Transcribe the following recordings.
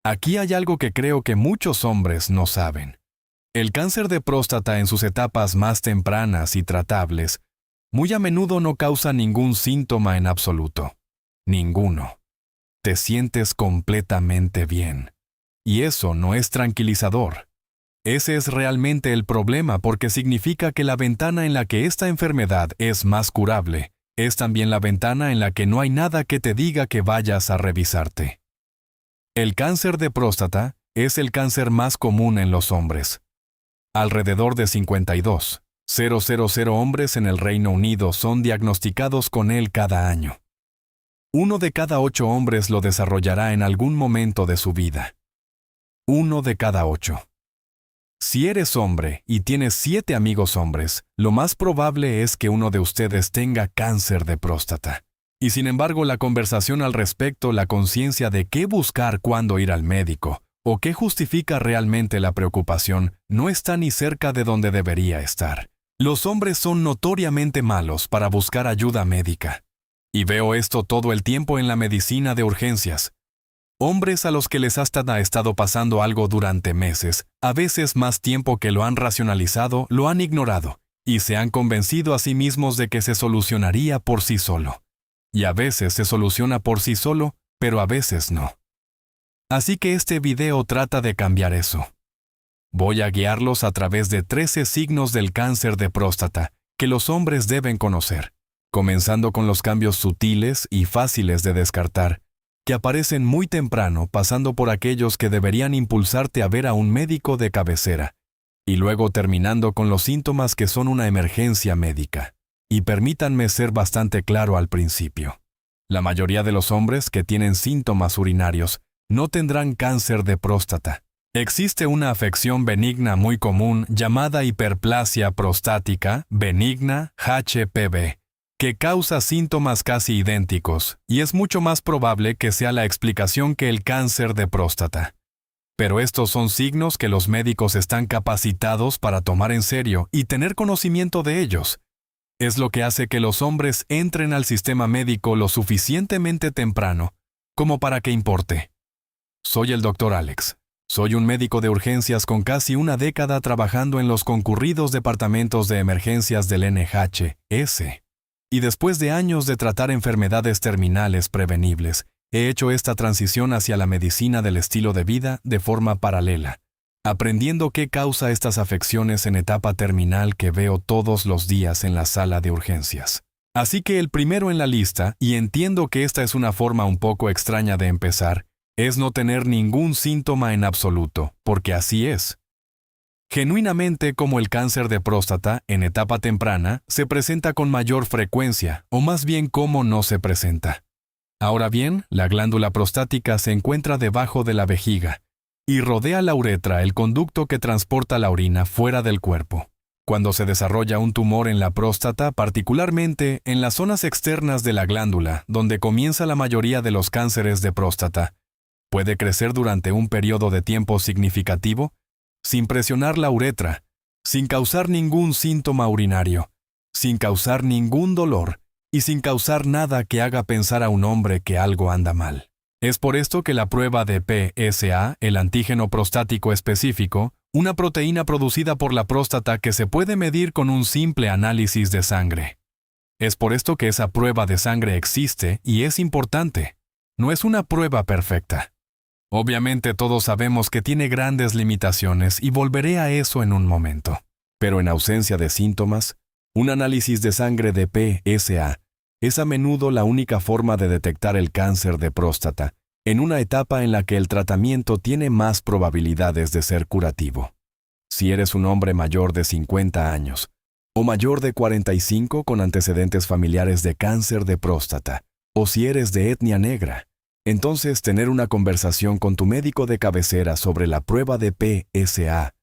Aquí hay algo que creo que muchos hombres no saben. El cáncer de próstata en sus etapas más tempranas y tratables, muy a menudo no causa ningún síntoma en absoluto. Ninguno. Te sientes completamente bien. Y eso no es tranquilizador. Ese es realmente el problema porque significa que la ventana en la que esta enfermedad es más curable es también la ventana en la que no hay nada que te diga que vayas a revisarte. El cáncer de próstata es el cáncer más común en los hombres. Alrededor de 52,000 hombres en el Reino Unido son diagnosticados con él cada año. 1 de cada 8 hombres lo desarrollará en algún momento de su vida. 1 de cada 8. Si eres hombre y tienes 7 amigos hombres, lo más probable es que uno de ustedes tenga cáncer de próstata. Y sin embargo, la conversación al respecto, la conciencia de qué buscar cuando ir al médico, o qué justifica realmente la preocupación, no está ni cerca de donde debería estar. Los hombres son notoriamente malos para buscar ayuda médica. Y veo esto todo el tiempo en la medicina de urgencias. Hombres a los que les ha estado pasando algo durante meses, a veces más tiempo que lo han racionalizado, lo han ignorado, y se han convencido a sí mismos de que se solucionaría por sí solo. Y a veces se soluciona por sí solo, pero a veces no. Así que este video trata de cambiar eso. Voy a guiarlos a través de 13 signos del cáncer de próstata que los hombres deben conocer, comenzando con los cambios sutiles y fáciles de descartar, que aparecen muy temprano, pasando por aquellos que deberían impulsarte a ver a un médico de cabecera, y luego terminando con los síntomas que son una emergencia médica. Y permítanme ser bastante claro al principio. La mayoría de los hombres que tienen síntomas urinarios no tendrán cáncer de próstata. Existe una afección benigna muy común llamada hiperplasia prostática benigna HPV, que causa síntomas casi idénticos, y es mucho más probable que sea la explicación que el cáncer de próstata. Pero estos son signos que los médicos están capacitados para tomar en serio y tener conocimiento de ellos. Es lo que hace que los hombres entren al sistema médico lo suficientemente temprano como para que importe. Soy el Dr. Alex. Soy un médico de urgencias con casi una década trabajando en los concurridos departamentos de emergencias del NHS. Y después de años de tratar enfermedades terminales prevenibles, he hecho esta transición hacia la medicina del estilo de vida de forma paralela, aprendiendo qué causa estas afecciones en etapa terminal que veo todos los días en la sala de urgencias. Así que el primero en la lista, y entiendo que esta es una forma un poco extraña de empezar, es no tener ningún síntoma en absoluto, porque así es. Genuinamente, como el cáncer de próstata, en etapa temprana, se presenta con mayor frecuencia, o más bien cómo no se presenta. Ahora bien, la glándula prostática se encuentra debajo de la vejiga, y rodea la uretra, el conducto que transporta la orina fuera del cuerpo. Cuando se desarrolla un tumor en la próstata, particularmente en las zonas externas de la glándula, donde comienza la mayoría de los cánceres de próstata, puede crecer durante un periodo de tiempo significativo, sin presionar la uretra, sin causar ningún síntoma urinario, sin causar ningún dolor y sin causar nada que haga pensar a un hombre que algo anda mal. Es por esto que la prueba de PSA, el antígeno prostático específico, una proteína producida por la próstata que se puede medir con un simple análisis de sangre. Es por esto que esa prueba de sangre existe y es importante. No es una prueba perfecta. Obviamente todos sabemos que tiene grandes limitaciones y volveré a eso en un momento. Pero en ausencia de síntomas, un análisis de sangre de PSA es a menudo la única forma de detectar el cáncer de próstata, en una etapa en la que el tratamiento tiene más probabilidades de ser curativo. Si eres un hombre mayor de 50 años, o mayor de 45 con antecedentes familiares de cáncer de próstata, o si eres de etnia negra, entonces tener una conversación con tu médico de cabecera sobre la prueba de PSA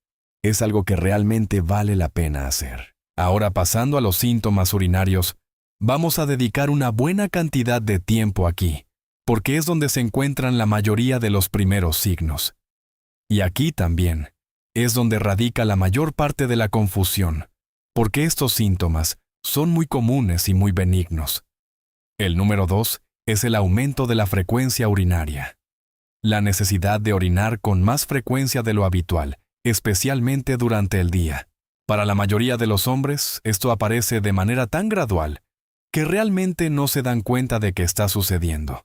es algo que realmente vale la pena hacer. Ahora, pasando a los síntomas urinarios, vamos a dedicar una buena cantidad de tiempo aquí, porque es donde se encuentran la mayoría de los primeros signos. Y aquí también es donde radica la mayor parte de la confusión, porque estos síntomas son muy comunes y muy benignos. El número 2 es el aumento de la frecuencia urinaria. la necesidad de orinar con más frecuencia de lo habitual, especialmente durante el día. Para la mayoría de los hombres, esto aparece de manera tan gradual que realmente no se dan cuenta de que está sucediendo.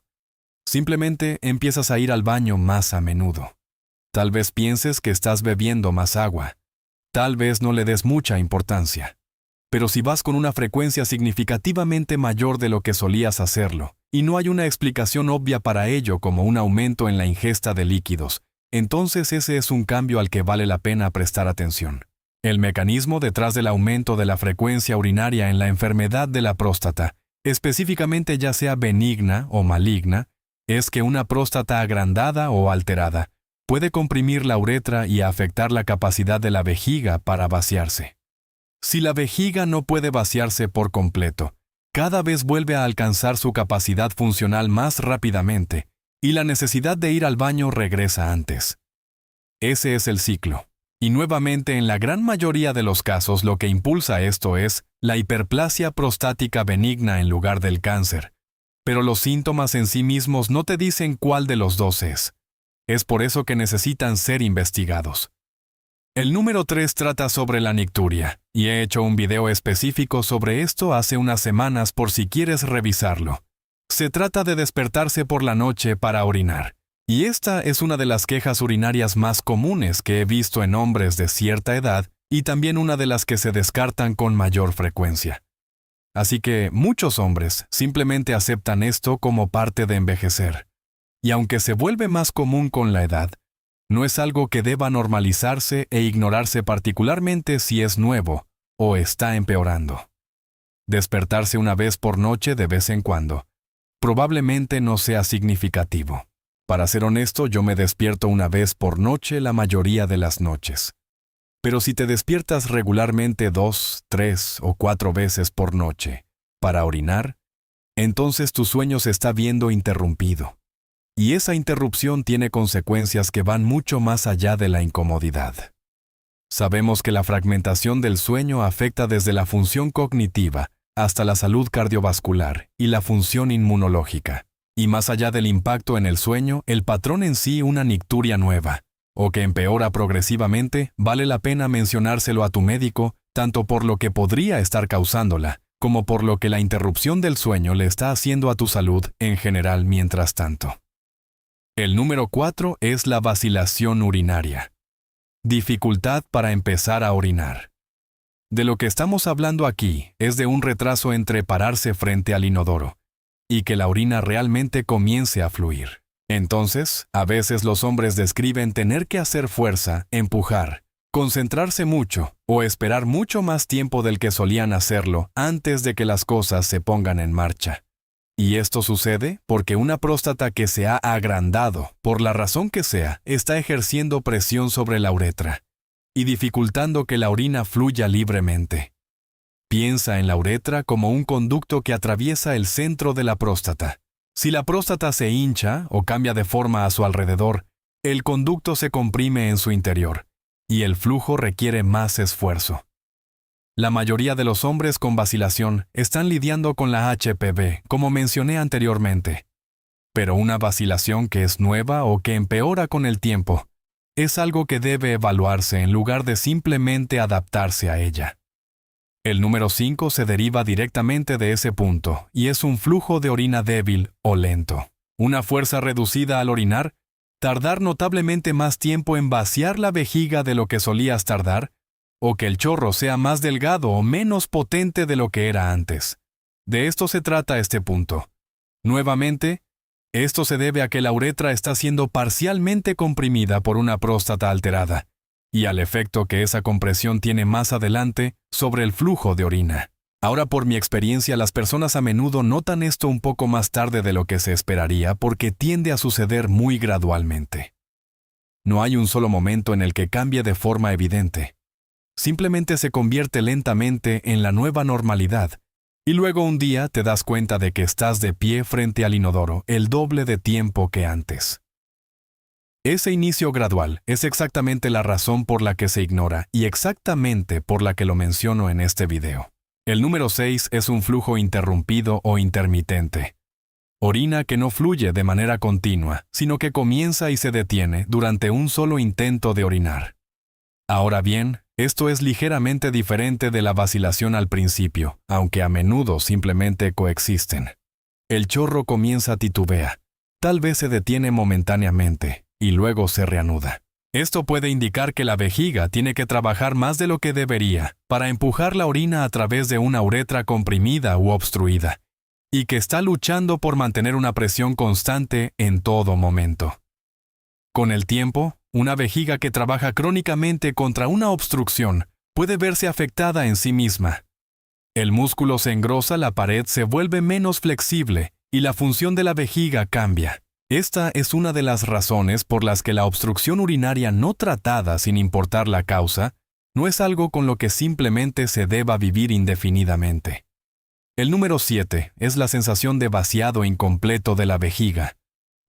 Simplemente empiezas a ir al baño más a menudo. Tal vez pienses que estás bebiendo más agua. Tal vez no le des mucha importancia. Pero si vas con una frecuencia significativamente mayor de lo que solías hacerlo, y no hay una explicación obvia para ello como un aumento en la ingesta de líquidos, entonces ese es un cambio al que vale la pena prestar atención. El mecanismo detrás del aumento de la frecuencia urinaria en la enfermedad de la próstata, específicamente ya sea benigna o maligna, es que una próstata agrandada o alterada puede comprimir la uretra y afectar la capacidad de la vejiga para vaciarse. Si la vejiga no puede vaciarse por completo, cada vez vuelve a alcanzar su capacidad funcional más rápidamente y la necesidad de ir al baño regresa antes. Ese es el ciclo. Y nuevamente en la gran mayoría de los casos lo que impulsa esto es la hiperplasia prostática benigna en lugar del cáncer. Pero los síntomas en sí mismos no te dicen cuál de los dos es. Es por eso que necesitan ser investigados. El número 3 trata sobre la nicturia, y he hecho un video específico sobre esto hace unas semanas por si quieres revisarlo. Se trata de despertarse por la noche para orinar. Y esta es una de las quejas urinarias más comunes que he visto en hombres de cierta edad y también una de las que se descartan con mayor frecuencia. Así que muchos hombres simplemente aceptan esto como parte de envejecer. Y aunque se vuelve más común con la edad, no es algo que deba normalizarse e ignorarse particularmente si es nuevo o está empeorando. Despertarse una vez por noche de vez en cuando probablemente no sea significativo. Para ser honesto, yo me despierto una vez por noche la mayoría de las noches. Pero si te despiertas regularmente 2, 3 o 4 veces por noche para orinar, entonces tu sueño se está viendo interrumpido. Y esa interrupción tiene consecuencias que van mucho más allá de la incomodidad. Sabemos que la fragmentación del sueño afecta desde la función cognitiva hasta la salud cardiovascular y la función inmunológica. Y más allá del impacto en el sueño, el patrón en sí una nicturia nueva, o que empeora progresivamente, vale la pena mencionárselo a tu médico, tanto por lo que podría estar causándola, como por lo que la interrupción del sueño le está haciendo a tu salud en general mientras tanto. El número 4 es la vacilación urinaria. Dificultad para empezar a orinar. De lo que estamos hablando aquí es de un retraso entre pararse frente al inodoro y que la orina realmente comience a fluir. Entonces, a veces los hombres describen tener que hacer fuerza, empujar, concentrarse mucho o esperar mucho más tiempo del que solían hacerlo antes de que las cosas se pongan en marcha. Y esto sucede porque una próstata que se ha agrandado, por la razón que sea, está ejerciendo presión sobre la uretra y dificultando que la orina fluya libremente. Piensa en la uretra como un conducto que atraviesa el centro de la próstata. Si la próstata se hincha o cambia de forma a su alrededor, el conducto se comprime en su interior y el flujo requiere más esfuerzo. La mayoría de los hombres con vacilación están lidiando con la HPV, como mencioné anteriormente. Pero una vacilación que es nueva o que empeora con el tiempo es algo que debe evaluarse en lugar de simplemente adaptarse a ella. El número 5 se deriva directamente de ese punto y es un flujo de orina débil o lento. Una fuerza reducida al orinar, tardar notablemente más tiempo en vaciar la vejiga de lo que solías tardar, o que el chorro sea más delgado o menos potente de lo que era antes. De esto se trata este punto. Nuevamente, esto se debe a que la uretra está siendo parcialmente comprimida por una próstata alterada, y al efecto que esa compresión tiene más adelante sobre el flujo de orina. Ahora, por mi experiencia, las personas a menudo notan esto un poco más tarde de lo que se esperaría porque tiende a suceder muy gradualmente. No hay un solo momento en el que cambie de forma evidente. Simplemente se convierte lentamente en la nueva normalidad, y luego un día te das cuenta de que estás de pie frente al inodoro el doble de tiempo que antes. Ese inicio gradual es exactamente la razón por la que se ignora y exactamente por la que lo menciono en este video. El número 6 es un flujo interrumpido o intermitente. Orina que no fluye de manera continua, sino que comienza y se detiene durante un solo intento de orinar. Ahora bien, esto es ligeramente diferente de la vacilación al principio, aunque a menudo simplemente coexisten. El chorro comienza titubea, tal vez se detiene momentáneamente, y luego se reanuda. Esto puede indicar que la vejiga tiene que trabajar más de lo que debería para empujar la orina a través de una uretra comprimida u obstruida, y que está luchando por mantener una presión constante en todo momento. Con el tiempo, una vejiga que trabaja crónicamente contra una obstrucción puede verse afectada en sí misma. El músculo se engrosa, la pared se vuelve menos flexible y la función de la vejiga cambia. Esta es una de las razones por las que la obstrucción urinaria no tratada sin importar la causa no es algo con lo que simplemente se deba vivir indefinidamente. El número 7 es la sensación de vaciado incompleto de la vejiga.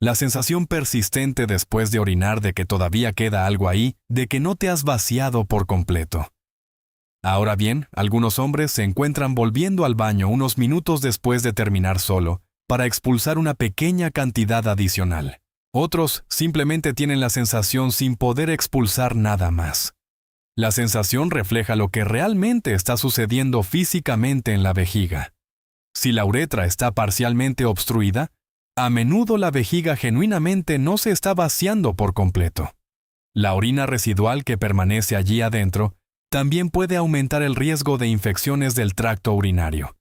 La sensación persistente después de orinar de que todavía queda algo ahí, de que no te has vaciado por completo. Ahora bien, algunos hombres se encuentran volviendo al baño unos minutos después de terminar solo, para expulsar una pequeña cantidad adicional. Otros simplemente tienen la sensación sin poder expulsar nada más. La sensación refleja lo que realmente está sucediendo físicamente en la vejiga. Si la uretra está parcialmente obstruida, a menudo la vejiga genuinamente no se está vaciando por completo. La orina residual que permanece allí adentro también puede aumentar el riesgo de infecciones del tracto urinario.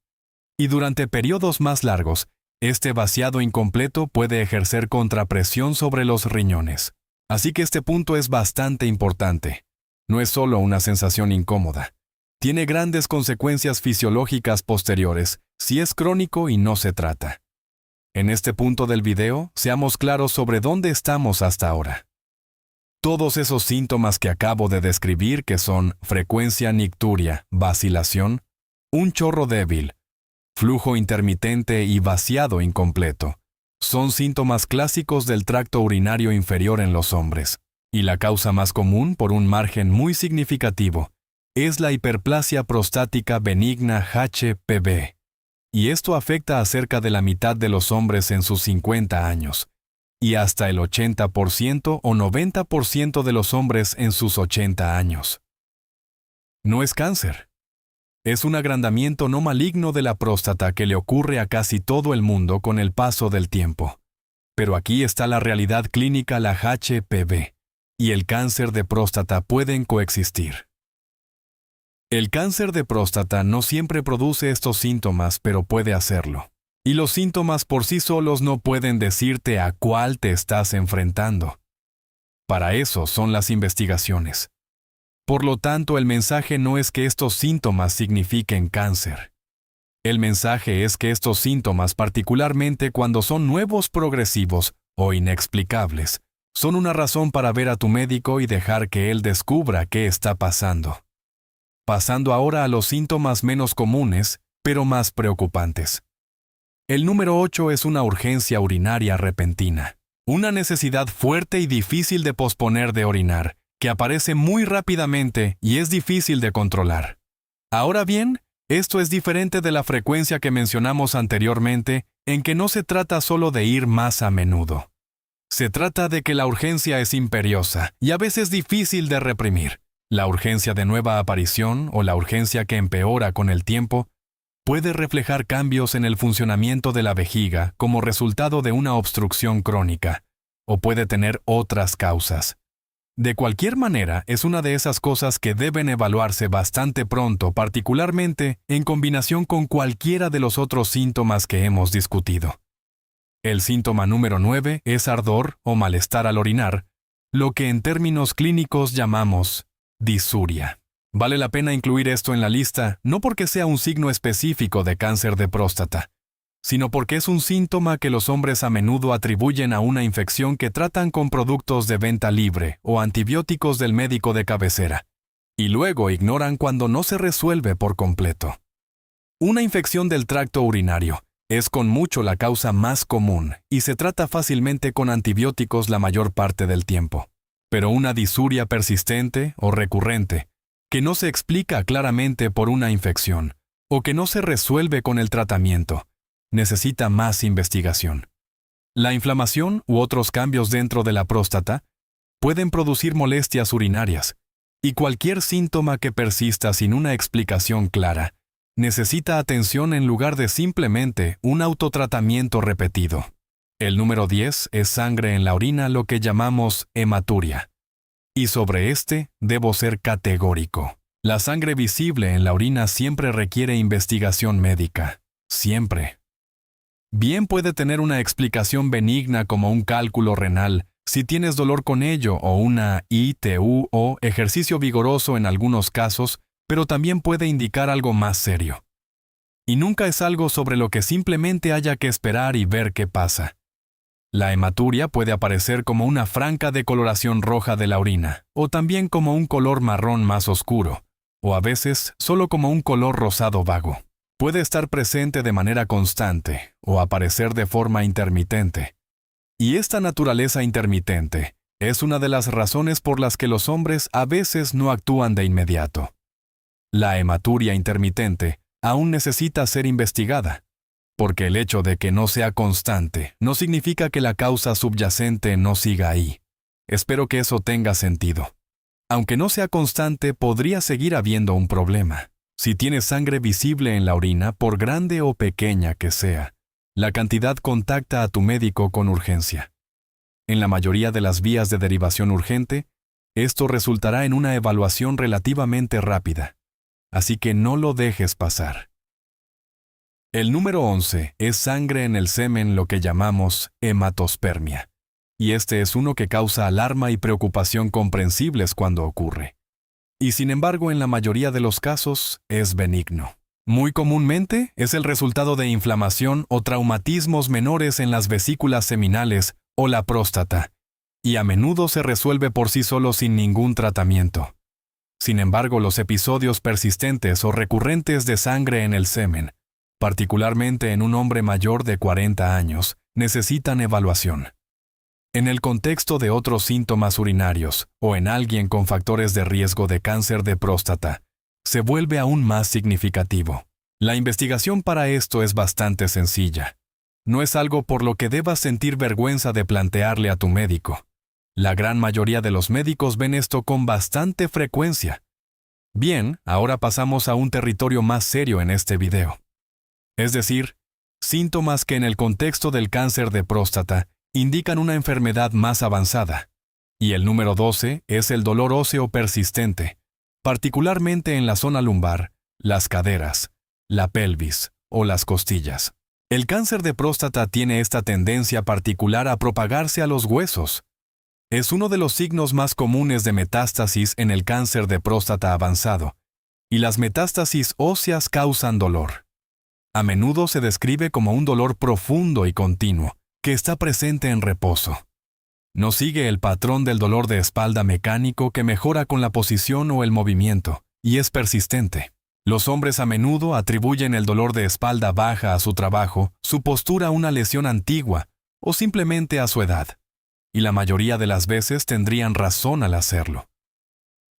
Y durante periodos más largos, este vaciado incompleto puede ejercer contrapresión sobre los riñones. Así que este punto es bastante importante. No es solo una sensación incómoda. Tiene grandes consecuencias fisiológicas posteriores si es crónico y no se trata. En este punto del video, seamos claros sobre dónde estamos hasta ahora. Todos esos síntomas que acabo de describir, que son frecuencia nicturia, vacilación, un chorro débil, flujo intermitente y vaciado incompleto, son síntomas clásicos del tracto urinario inferior en los hombres, y la causa más común, por un margen muy significativo, es la hiperplasia prostática benigna HPV. Y esto afecta a cerca de la mitad de los hombres en sus 50 años, y hasta el 80% o 90% de los hombres en sus 80 años. No es cáncer. Es un agrandamiento no maligno de la próstata que le ocurre a casi todo el mundo con el paso del tiempo. Pero aquí está la realidad clínica: la HPV y el cáncer de próstata pueden coexistir. El cáncer de próstata no siempre produce estos síntomas, pero puede hacerlo. Y los síntomas por sí solos no pueden decirte a cuál te estás enfrentando. Para eso son las investigaciones. Por lo tanto, el mensaje no es que estos síntomas signifiquen cáncer. El mensaje es que estos síntomas, particularmente cuando son nuevos, progresivos o inexplicables, son una razón para ver a tu médico y dejar que él descubra qué está pasando. Pasando ahora a los síntomas menos comunes, pero más preocupantes. El número 8 es una urgencia urinaria repentina. Una necesidad fuerte y difícil de posponer de orinar, que aparece muy rápidamente y es difícil de controlar. Ahora bien, esto es diferente de la frecuencia que mencionamos anteriormente, en que no se trata solo de ir más a menudo. Se trata de que la urgencia es imperiosa y a veces difícil de reprimir. La urgencia de nueva aparición o la urgencia que empeora con el tiempo puede reflejar cambios en el funcionamiento de la vejiga como resultado de una obstrucción crónica, o puede tener otras causas. De cualquier manera, es una de esas cosas que deben evaluarse bastante pronto, particularmente en combinación con cualquiera de los otros síntomas que hemos discutido. El síntoma número 9 es ardor o malestar al orinar, lo que en términos clínicos llamamos disuria. Vale la pena incluir esto en la lista, no porque sea un signo específico de cáncer de próstata, sino porque es un síntoma que los hombres a menudo atribuyen a una infección que tratan con productos de venta libre o antibióticos del médico de cabecera, y luego ignoran cuando no se resuelve por completo. Una infección del tracto urinario es con mucho la causa más común y se trata fácilmente con antibióticos la mayor parte del tiempo. Pero una disuria persistente o recurrente, que no se explica claramente por una infección, o que no se resuelve con el tratamiento, necesita más investigación. La inflamación u otros cambios dentro de la próstata pueden producir molestias urinarias, y cualquier síntoma que persista sin una explicación clara necesita atención en lugar de simplemente un autotratamiento repetido. El número 10 es sangre en la orina, lo que llamamos hematuria. Y sobre este debo ser categórico. La sangre visible en la orina siempre requiere investigación médica. Siempre. Bien puede tener una explicación benigna como un cálculo renal, si tienes dolor con ello, o una ITU o ejercicio vigoroso en algunos casos, pero también puede indicar algo más serio. Y nunca es algo sobre lo que simplemente haya que esperar y ver qué pasa. La hematuria puede aparecer como una franca decoloración roja de la orina, o también como un color marrón más oscuro, o a veces solo como un color rosado vago. Puede estar presente de manera constante, o aparecer de forma intermitente. Y esta naturaleza intermitente es una de las razones por las que los hombres a veces no actúan de inmediato. La hematuria intermitente aún necesita ser investigada, porque el hecho de que no sea constante no significa que la causa subyacente no siga ahí. Espero que eso tenga sentido. Aunque no sea constante, podría seguir habiendo un problema. Si tienes sangre visible en la orina, por grande o pequeña que sea, la cantidad contacta a tu médico con urgencia. En la mayoría de las vías de derivación urgente, esto resultará en una evaluación relativamente rápida. Así que no lo dejes pasar. El número 11 es sangre en el semen, lo que llamamos hematospermia. Y este es uno que causa alarma y preocupación comprensibles cuando ocurre. Y sin embargo, en la mayoría de los casos, es benigno. Muy comúnmente, es el resultado de inflamación o traumatismos menores en las vesículas seminales o la próstata, y a menudo se resuelve por sí solo sin ningún tratamiento. Sin embargo, los episodios persistentes o recurrentes de sangre en el semen, particularmente en un hombre mayor de 40 años, necesitan evaluación. En el contexto de otros síntomas urinarios o en alguien con factores de riesgo de cáncer de próstata, se vuelve aún más significativo. La investigación para esto es bastante sencilla. No es algo por lo que debas sentir vergüenza de plantearle a tu médico. La gran mayoría de los médicos ven esto con bastante frecuencia. Bien, ahora pasamos a un territorio más serio en este video. Es decir, síntomas que en el contexto del cáncer de próstata indican una enfermedad más avanzada. Y el número 12 es el dolor óseo persistente, particularmente en la zona lumbar, las caderas, la pelvis o las costillas. El cáncer de próstata tiene esta tendencia particular a propagarse a los huesos. Es uno de los signos más comunes de metástasis en el cáncer de próstata avanzado, y las metástasis óseas causan dolor. A menudo se describe como un dolor profundo y continuo, que está presente en reposo. No sigue el patrón del dolor de espalda mecánico que mejora con la posición o el movimiento, y es persistente. Los hombres a menudo atribuyen el dolor de espalda baja a su trabajo, su postura a una lesión antigua, o simplemente a su edad. Y la mayoría de las veces tendrían razón al hacerlo.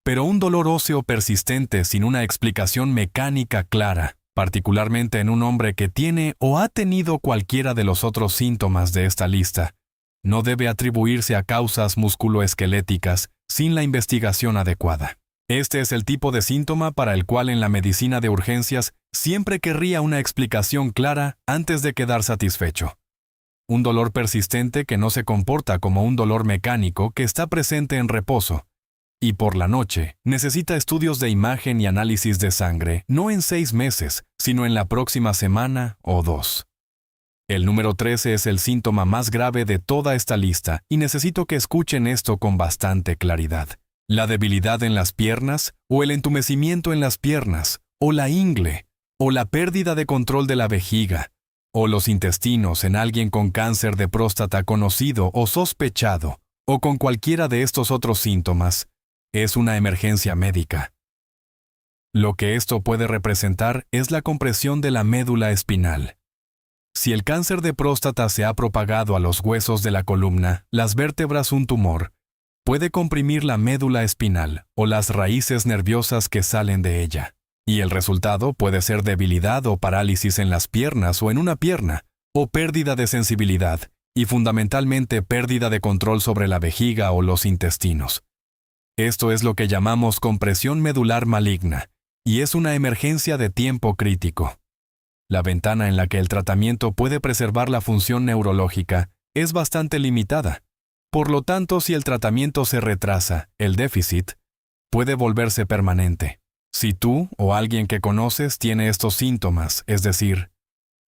Pero un dolor óseo persistente sin una explicación mecánica clara, particularmente en un hombre que tiene o ha tenido cualquiera de los otros síntomas de esta lista, no debe atribuirse a causas musculoesqueléticas sin la investigación adecuada. Este es el tipo de síntoma para el cual en la medicina de urgencias siempre querría una explicación clara antes de quedar satisfecho. Un dolor persistente que no se comporta como un dolor mecánico que está presente en reposo, y por la noche necesita estudios de imagen y análisis de sangre, no en 6 meses, sino en la próxima semana o 2. El número 13 es el síntoma más grave de toda esta lista, y necesito que escuchen esto con bastante claridad. La debilidad en las piernas, o el entumecimiento en las piernas, o la ingle, o la pérdida de control de la vejiga, o los intestinos en alguien con cáncer de próstata conocido o sospechado, o con cualquiera de estos otros síntomas, es una emergencia médica. Lo que esto puede representar es la compresión de la médula espinal. Si el cáncer de próstata se ha propagado a los huesos de la columna, las vértebras, un tumor, puede comprimir la médula espinal o las raíces nerviosas que salen de ella. Y el resultado puede ser debilidad o parálisis en las piernas o en una pierna, o pérdida de sensibilidad, y fundamentalmente pérdida de control sobre la vejiga o los intestinos. Esto es lo que llamamos compresión medular maligna, y es una emergencia de tiempo crítico. La ventana en la que el tratamiento puede preservar la función neurológica es bastante limitada. Por lo tanto, si el tratamiento se retrasa, el déficit puede volverse permanente. Si tú o alguien que conoces tiene estos síntomas, es decir,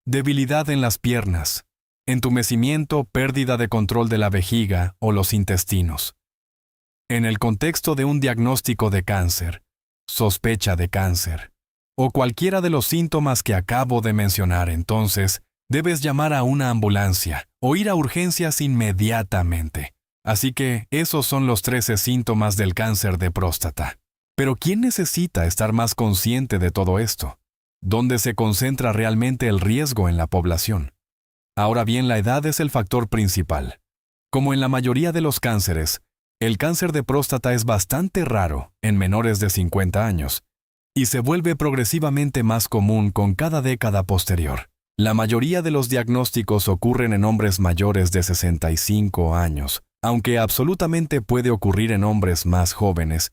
debilidad en las piernas, entumecimiento, pérdida de control de la vejiga o los intestinos. En el contexto de un diagnóstico de cáncer, sospecha de cáncer, o cualquiera de los síntomas que acabo de mencionar, entonces, debes llamar a una ambulancia o ir a urgencias inmediatamente. Así que esos son los 13 síntomas del cáncer de próstata. Pero ¿quién necesita estar más consciente de todo esto? ¿Dónde se concentra realmente el riesgo en la población? Ahora bien, la edad es el factor principal. Como en la mayoría de los cánceres, el cáncer de próstata es bastante raro en menores de 50 años y se vuelve progresivamente más común con cada década posterior. La mayoría de los diagnósticos ocurren en hombres mayores de 65 años, aunque absolutamente puede ocurrir en hombres más jóvenes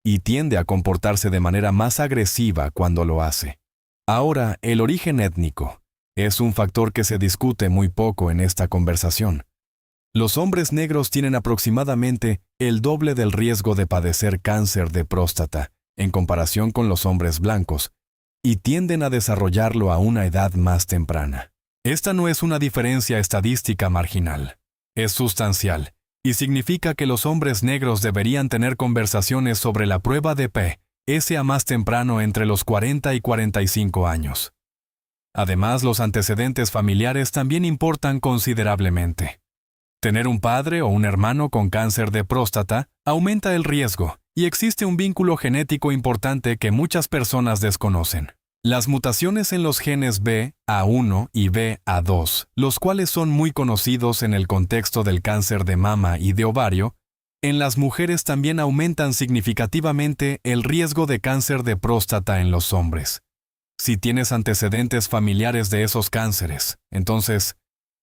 y tiende a comportarse de manera más agresiva cuando lo hace. Ahora, el origen étnico es un factor que se discute muy poco en esta conversación. Los hombres negros tienen aproximadamente el doble del riesgo de padecer cáncer de próstata en comparación con los hombres blancos, y tienden a desarrollarlo a una edad más temprana. Esta no es una diferencia estadística marginal, es sustancial, y significa que los hombres negros deberían tener conversaciones sobre la prueba de PSA más temprano entre los 40 y 45 años. Además, los antecedentes familiares también importan considerablemente. Tener un padre o un hermano con cáncer de próstata aumenta el riesgo, y existe un vínculo genético importante que muchas personas desconocen. Las mutaciones en los genes BA1 y BA2, los cuales son muy conocidos en el contexto del cáncer de mama y de ovario, en las mujeres también aumentan significativamente el riesgo de cáncer de próstata en los hombres. Si tienes antecedentes familiares de esos cánceres, entonces,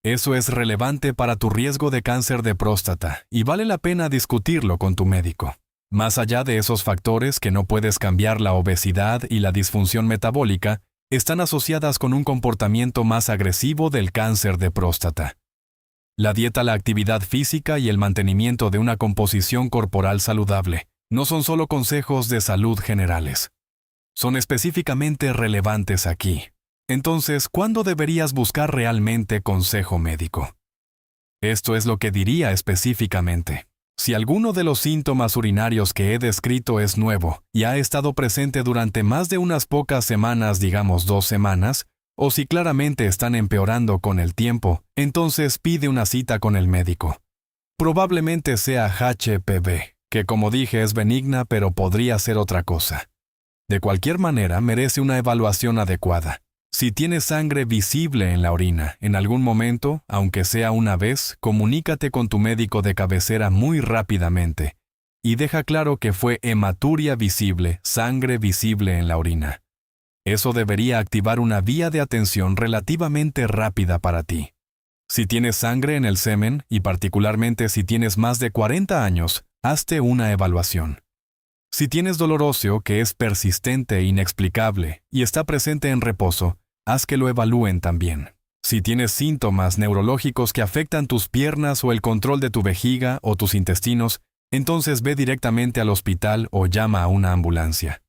eso es relevante para tu riesgo de cáncer de próstata y vale la pena discutirlo con tu médico. Más allá de esos factores que no puedes cambiar, la obesidad y la disfunción metabólica están asociadas con un comportamiento más agresivo del cáncer de próstata. La dieta, la actividad física y el mantenimiento de una composición corporal saludable no son solo consejos de salud generales. Son específicamente relevantes aquí. Entonces, ¿cuándo deberías buscar realmente consejo médico? Esto es lo que diría específicamente. Si alguno de los síntomas urinarios que he descrito es nuevo y ha estado presente durante más de unas pocas semanas, digamos 2 semanas, o si claramente están empeorando con el tiempo, entonces pide una cita con el médico. Probablemente sea HPV, que como dije es benigna pero podría ser otra cosa. De cualquier manera, merece una evaluación adecuada. Si tienes sangre visible en la orina, en algún momento, aunque sea una vez, comunícate con tu médico de cabecera muy rápidamente y deja claro que fue hematuria visible, sangre visible en la orina. Eso debería activar una vía de atención relativamente rápida para ti. Si tienes sangre en el semen, y particularmente si tienes más de 40 años, hazte una evaluación. Si tienes dolor óseo que es persistente e inexplicable y está presente en reposo, haz que lo evalúen también. Si tienes síntomas neurológicos que afectan tus piernas o el control de tu vejiga o tus intestinos, entonces ve directamente al hospital o llama a una ambulancia.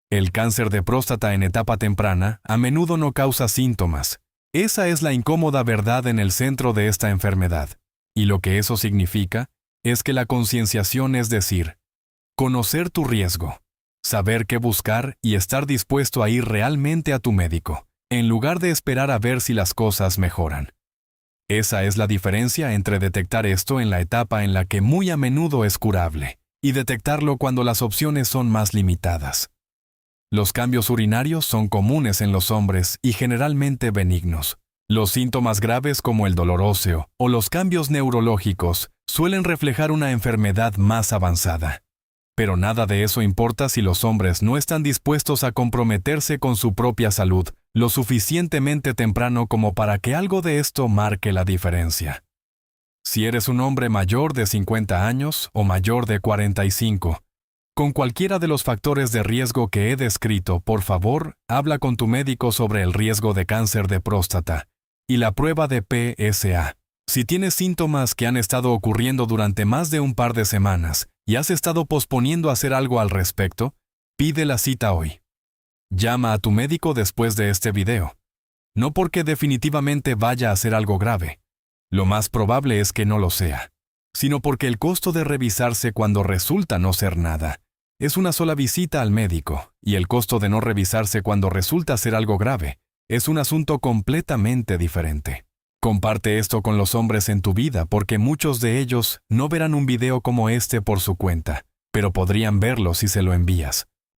El cáncer de próstata en etapa temprana a menudo no causa síntomas. Esa es la incómoda verdad en el centro de esta enfermedad. Y lo que eso significa es que la concienciación, es decir, conocer tu riesgo, saber qué buscar y estar dispuesto a ir realmente a tu médico, en lugar de esperar a ver si las cosas mejoran. Esa es la diferencia entre detectar esto en la etapa en la que muy a menudo es curable, y detectarlo cuando las opciones son más limitadas. Los cambios urinarios son comunes en los hombres y generalmente benignos. Los síntomas graves como el dolor óseo o los cambios neurológicos suelen reflejar una enfermedad más avanzada. Pero nada de eso importa si los hombres no están dispuestos a comprometerse con su propia salud lo suficientemente temprano como para que algo de esto marque la diferencia. Si eres un hombre mayor de 50 años o mayor de 45, con cualquiera de los factores de riesgo que he descrito, por favor, habla con tu médico sobre el riesgo de cáncer de próstata y la prueba de PSA. Si tienes síntomas que han estado ocurriendo durante más de un par de semanas y has estado posponiendo hacer algo al respecto, pide la cita hoy. Llama a tu médico después de este video. No porque definitivamente vaya a ser algo grave. Lo más probable es que no lo sea, sino porque el costo de revisarse cuando resulta no ser nada es una sola visita al médico, y el costo de no revisarse cuando resulta ser algo grave es un asunto completamente diferente. Comparte esto con los hombres en tu vida porque muchos de ellos no verán un video como este por su cuenta, pero podrían verlo si se lo envías.